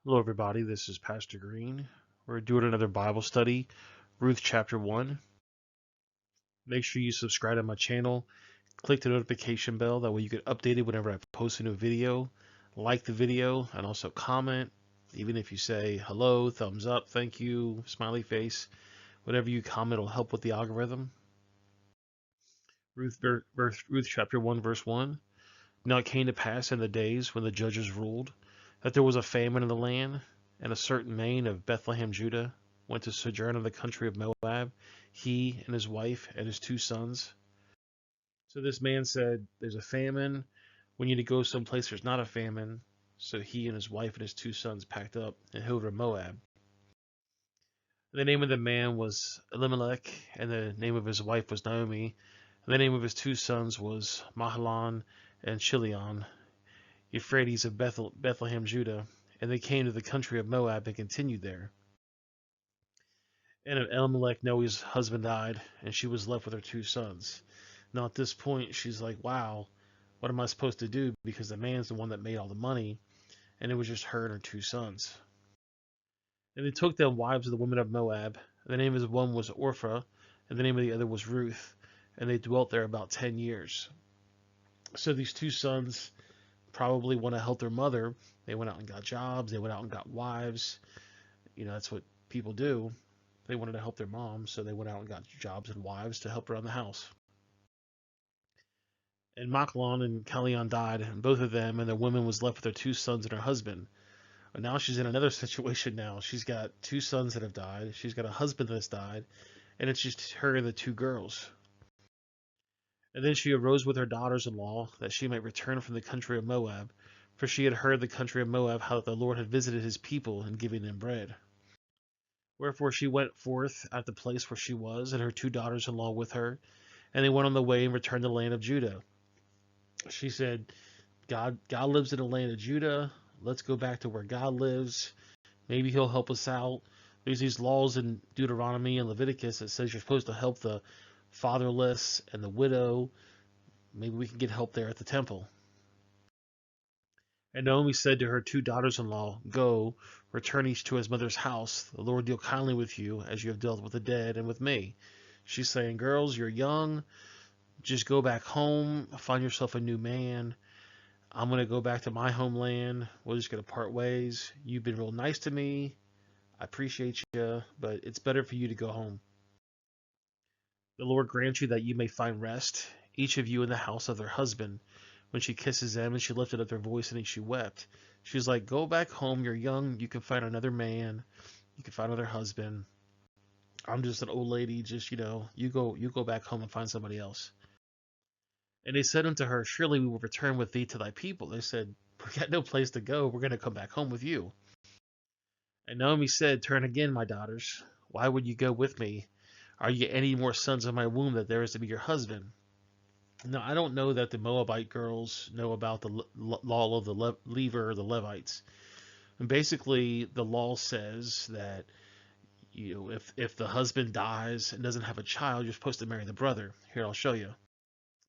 Hello, everybody. This is Pastor Green. We're doing another Bible study, Ruth chapter 1. Make sure you subscribe to my channel. Click the notification bell. That way you get updated whenever I post a new video. Like the video and also comment. Even if you say hello, thumbs up, thank you, smiley face. Whatever you comment will help with the algorithm. Ruth chapter 1, verse 1. Now it came to pass in the days when the judges ruled that there was a famine in the land, and a certain man of Bethlehem, Judah, went to sojourn in the country of Moab, he and his wife and his 2 sons. So this man said, there's a famine. We need to go someplace there's not a famine. So he and his wife and his 2 sons packed up and headed to Moab. The name of the man was Elimelech, and the name of his wife was Naomi, and the name of his 2 sons was Mahlon and Chilion, Euphrates of Bethlehem, Judah, and they came to the country of Moab and continued there. And Elimelech, Noe's husband, died, and she was left with her 2 sons. Now at this point, she's like, wow, what am I supposed to do? Because the man's the one that made all the money, and it was just her and her 2 sons. And they took them wives of the women of Moab. The name of the one was Orpha, and the name of the other was Ruth, and they dwelt there about 10 years. So these 2 sons probably want to help their mother. They went out and got jobs. They went out and got wives. That's what people do. They wanted to help their mom, so they went out and got jobs and wives to help around the house. And Machlon and Chilion died, and both of them, and the woman was left with her 2 sons and her husband. But now she's in another situation now. She's got 2 sons that have died. She's got a husband that's died, and it's just her and the 2 girls. And then she arose with her daughters-in-law, that she might return from the country of Moab, for she had heard the country of Moab how the Lord had visited his people in giving them bread. Wherefore she went forth at the place where she was, and her 2 daughters-in-law with her, and they went on the way and returned to the land of Judah. She said, God lives in the land of Judah. Let's go back to where God lives. Maybe he'll help us out. There's these laws in Deuteronomy and Leviticus that says you're supposed to help the fatherless and the widow. Maybe we can get help there at the temple. And Naomi said to her 2 daughters-in-law, Go, return each to his mother's house. The Lord deal kindly with you, as you have dealt with the dead and with me. She's saying, girls, you're young. Just go back home, find yourself a new man. I'm going to go back to my homeland. We're just going to part ways. You've been real nice to me. I appreciate you, but it's better for you to go home. The Lord grant you that you may find rest, each of you in the house of their husband. When she kisses them, and she lifted up her voice and she wept. She's like, go back home. You're young. You can find another man. You can find another husband. I'm just an old lady. Just, you go back home and find somebody else. And they said unto her, surely we will return with thee to thy people. They said, we got no place to go. We're going to come back home with you. And Naomi said, turn again, my daughters. Why would you go with me? Are ye any more sons of my womb that there is to be your husband? Now, I don't know that the Moabite girls know about the law of the Lever or the Levites. And basically, the law says that if the husband dies and doesn't have a child, you're supposed to marry the brother. Here, I'll show you.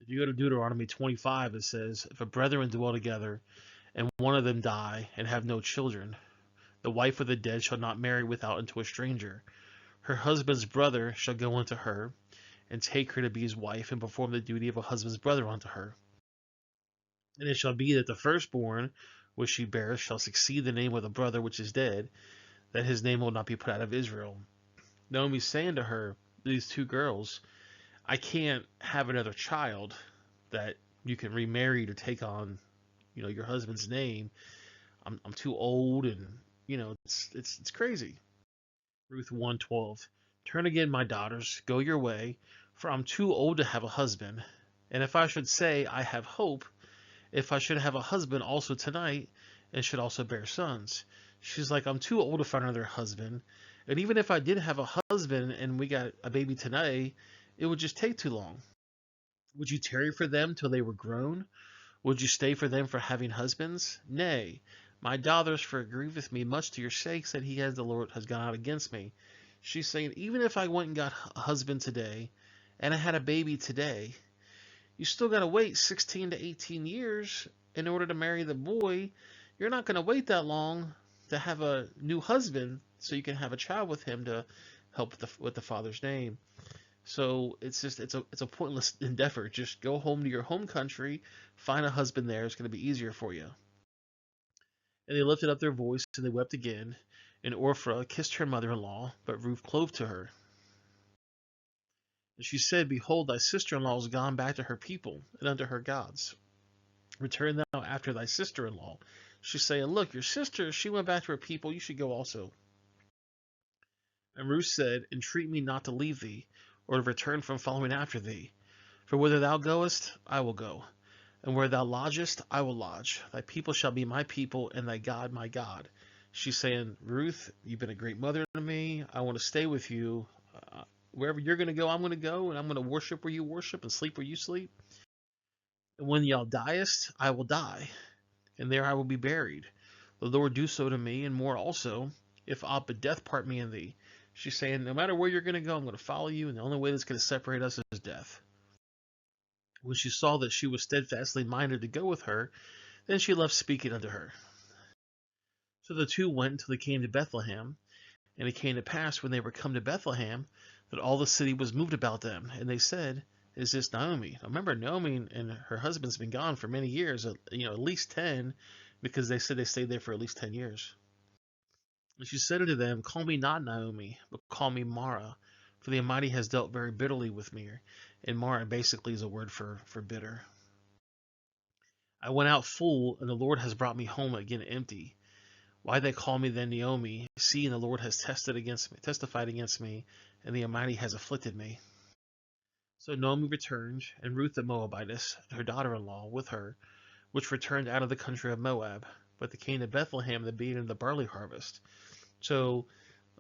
If you go to Deuteronomy 25, it says, if a brethren dwell together and one of them die and have no children, the wife of the dead shall not marry without unto a stranger. Her husband's brother shall go unto her, and take her to be his wife, and perform the duty of a husband's brother unto her. And it shall be that the firstborn which she beareth shall succeed the name of the brother which is dead, that his name will not be put out of Israel. Naomi's saying to her, these 2 girls, I can't have another child that you can remarry to take on, your husband's name. I'm too old, and it's crazy. Ruth 1:12. Turn again, my daughters, go your way, for I'm too old to have a husband. And if I should say, I have hope, if I should have a husband also tonight, and should also bear sons. She's like, I'm too old to find another husband. And even if I did have a husband and we got a baby tonight, it would just take too long. Would you tarry for them till they were grown? Would you stay for them for having husbands? Nay, my daughters, for it grieveth me much to your sakes that the Lord has gone out against me. She's saying, even if I went and got a husband today, and I had a baby today, you still got to wait 16 to 18 years in order to marry the boy. You're not going to wait that long. to have a new husband so you can have a child with him to help with the father's name. So it's a pointless endeavor. Just go home to your home country, find a husband there. It's going to be easier for you. And they lifted up their voice and they wept again. And Orpha kissed her mother-in-law, but Ruth clove to her. And she said, Behold, thy sister-in-law is gone back to her people and unto her gods. Return thou after thy sister-in-law. She's saying, Look, your sister, she went back to her people. You should go also. And Ruth said, Entreat me not to leave thee, or to return from following after thee. For whither thou goest, I will go, and where thou lodgest, I will lodge. Thy people shall be my people, and thy God my God. She's saying, Ruth, you've been a great mother to me. I want to stay with you. Wherever you're going to go, I'm going to go, and I'm going to worship where you worship and sleep where you sleep. And when thou diest, I will die, and there I will be buried. The Lord do so to me, and more also, if aught but death part me and thee. She's saying, no matter where you're going to go, I'm going to follow you, and the only way that's going to separate us is death. When she saw that she was steadfastly minded to go with her, then she left speaking unto her. So the two went until they came to Bethlehem. And it came to pass, when they were come to Bethlehem, that all the city was moved about them. And they said, Is this Naomi? Now remember, Naomi and her husband's been gone for many years, at least 10, because they said they stayed there for at least 10 years. And she said unto them, Call me not Naomi, but call me Mara, for the Almighty has dealt very bitterly with me. And Mara basically is a word for bitter. I went out full, and the Lord has brought me home again empty. Why they call me then Naomi, seeing the Lord has testified against me, and the Almighty has afflicted me. So Naomi returned, and Ruth the Moabitess, her daughter-in-law, with her, which returned out of the country of Moab. But they came to Bethlehem the beginning of the barley harvest. So,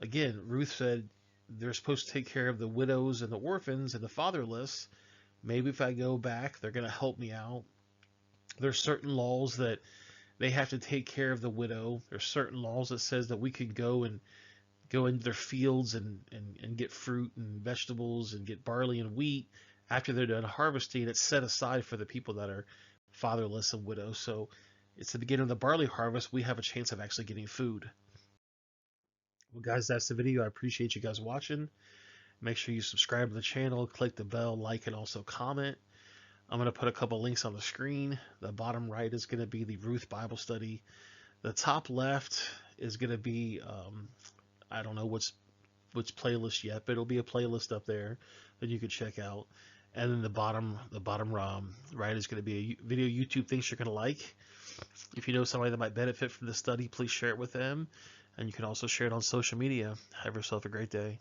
again, Ruth said, they're supposed to take care of the widows and the orphans and the fatherless. Maybe if I go back, they're going to help me out. There's certain laws that they have to take care of the widow. There's certain laws that says that we could go into their fields and get fruit and vegetables and get barley and wheat after they're done harvesting. It's set aside for the people that are fatherless and widows. So it's the beginning of the barley harvest. We have a chance of actually getting food. Well, guys, that's the video. I appreciate you guys watching. Make sure you subscribe to the channel, click the bell, like, and also comment. I'm going to put a couple links on the screen. The bottom right is going to be the Ruth Bible study. The top left is going to be, I don't know which playlist yet, but it'll be a playlist up there that you can check out. And then the bottom right is going to be a video YouTube thinks you're going to like. If you know somebody that might benefit from the study, please share it with them. And you can also share it on social media. Have yourself a great day.